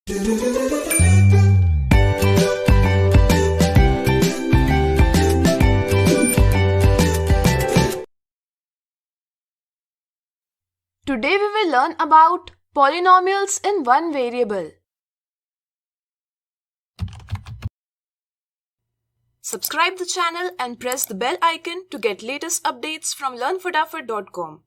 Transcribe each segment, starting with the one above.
Today we will learn about polynomials in one variable. Subscribe the channel and press the bell icon to get latest updates from learnfatafat.com.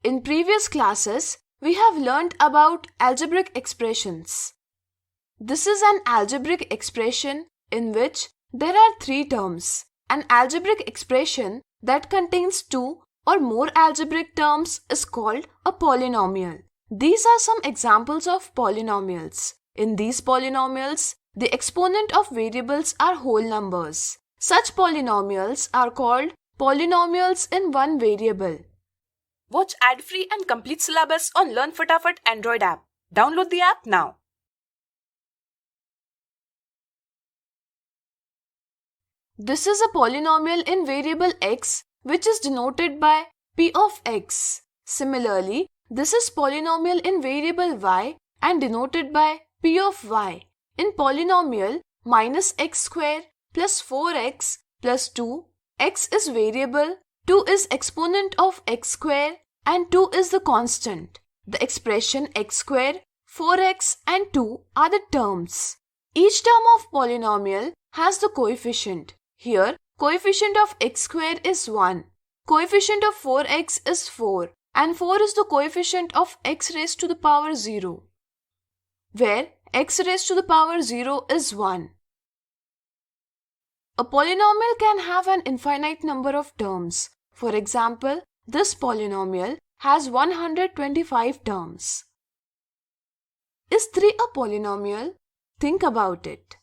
In previous classes, we have learned about algebraic expressions. This is an algebraic expression in which there are three terms. An algebraic expression that contains two or more algebraic terms is called a polynomial. These are some examples of polynomials. In these polynomials, the exponent of variables are whole numbers. Such polynomials are called polynomials in one variable. Watch ad-free and complete syllabus on Learn Fatafat Android app. Download the app now. This is a polynomial in variable x, which is denoted by p of x. Similarly, this is polynomial in variable y and denoted by p of y. In polynomial minus x square plus 4x plus 2, x is variable, 2 is exponent of x square and 2 is the constant. The expression x square, 4x and 2 are the terms. Each term of polynomial has the coefficient. Here, coefficient of x square is 1, coefficient of 4x is 4 and 4 is the coefficient of x raised to the power 0, where x raised to the power 0 is 1. A polynomial can have an infinite number of terms. For example, this polynomial has 125 terms. Is 3 a polynomial? Think about it.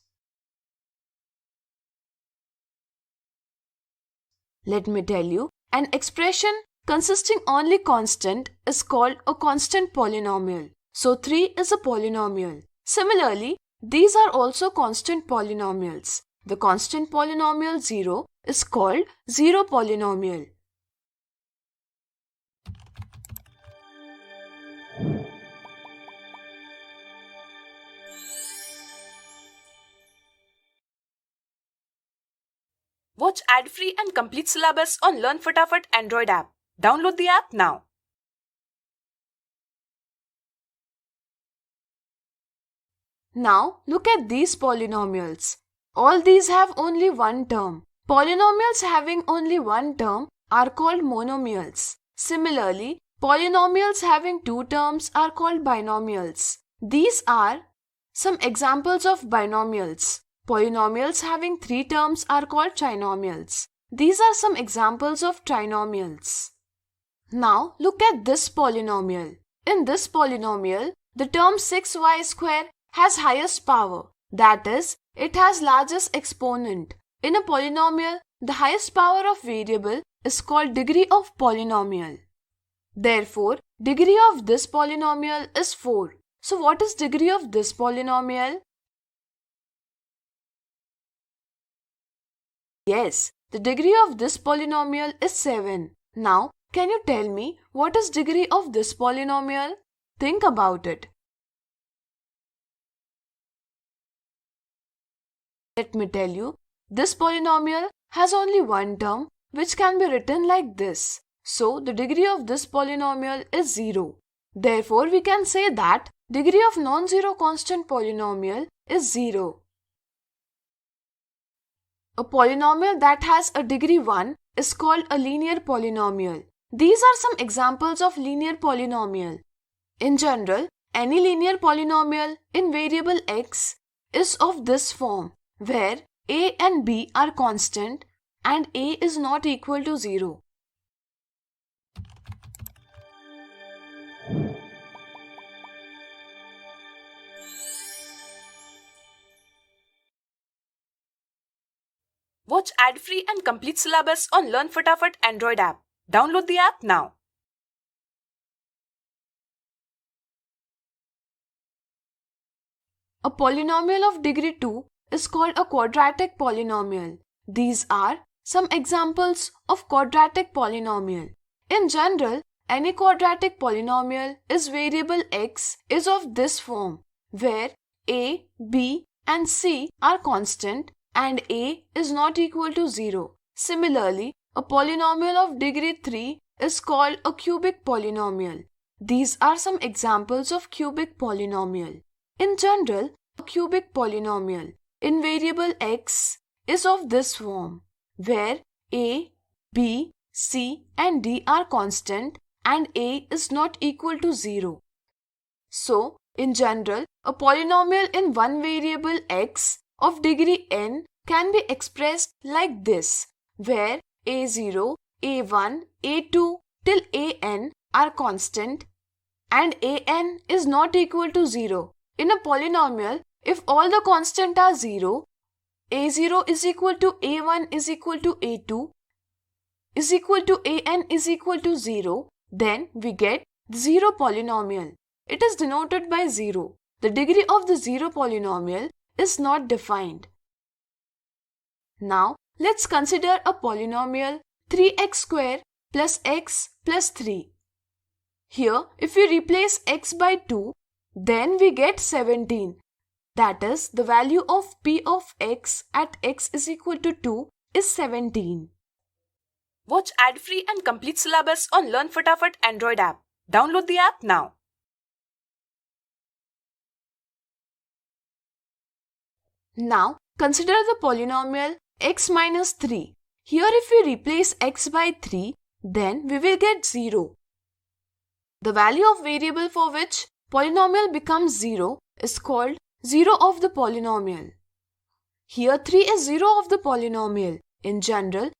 Let me tell you, an expression consisting only constant is called a constant polynomial. So 3 is a polynomial. Similarly, these are also constant polynomials. The constant polynomial 0 is called zero polynomial. Watch ad-free and complete syllabus on Learn Fatafat Android app. Download the app now. Now, look at these polynomials. All these have only one term. Polynomials having only one term are called monomials. Similarly, polynomials having two terms are called binomials. These are some examples of binomials. Polynomials having three terms are called trinomials. These are some examples of trinomials. Now, look at this polynomial. In this polynomial, the term 6y square has highest power, that is, it has largest exponent. In a polynomial, the highest power of variable is called degree of polynomial. Therefore, degree of this polynomial is 4. So what is degree of this polynomial? Yes, the degree of this polynomial is 7. Now, can you tell me what is degree of this polynomial? Think about it. Let me tell you, this polynomial has only one term which can be written like this. So, the degree of this polynomial is 0. Therefore, we can say that degree of non-zero constant polynomial is 0. A polynomial that has a degree 1 is called a linear polynomial. These are some examples of linear polynomial. In general, any linear polynomial in variable x is of this form, where a and b are constant and a is not equal to 0. Watch ad-free and complete syllabus on Learn Fatafat Android app. Download the app now. A polynomial of degree 2 is called a quadratic polynomial. These are some examples of quadratic polynomial. In general, any quadratic polynomial is variable x is of this form, where a, b and c are constant and a is not equal to 0. Similarly, a polynomial of degree 3 is called a cubic polynomial. These are some examples of cubic polynomial. In general, a cubic polynomial in variable x is of this form, where a, b, c and d are constant and a is not equal to 0. So, in general, a polynomial in one variable x of degree n can be expressed like this, where a0, a1, a2 till an are constant and an is not equal to 0. In a polynomial, if all the constants are 0, a0 is equal to a1 is equal to a2 is equal to an is equal to 0, then we get the 0 polynomial. It is denoted by 0. The degree of the 0 polynomial is not defined. Now, let's consider a polynomial 3x square plus x plus 3. Here, if we replace x by 2, then we get 17. That is, the value of p of x at x is equal to 2 is 17. Watch ad-free and complete syllabus on Learn Fatafat Android app. Download the app now. Now, consider the polynomial x minus 3. Here if we replace x by 3, then we will get 0. The value of variable for which polynomial becomes 0 is called 0 of the polynomial. Here 3 is 0 of the polynomial. In general,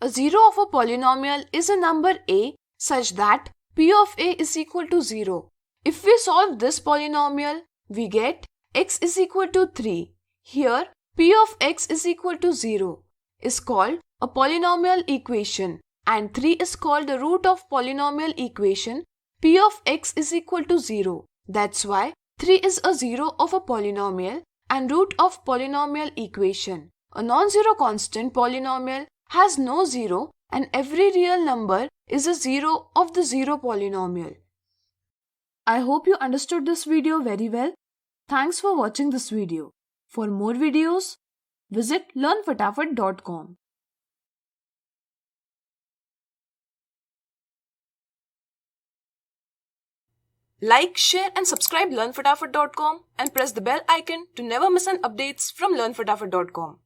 a 0 of a polynomial is a number a such that p of a is equal to 0. If we solve this polynomial, we get x is equal to 3. Here, p of x is equal to 0 is called a polynomial equation and 3 is called the root of polynomial equation p of x is equal to 0. That's why 3 is a 0 of a polynomial and root of polynomial equation. A non-zero constant polynomial has no 0 and every real number is a 0 of the 0 polynomial. I hope you understood this video very well. Thanks for watching this video. For more videos, visit learnfatafat.com. Like, share and subscribe learnfatafat.com and press the bell icon to never miss an updates from learnfatafat.com.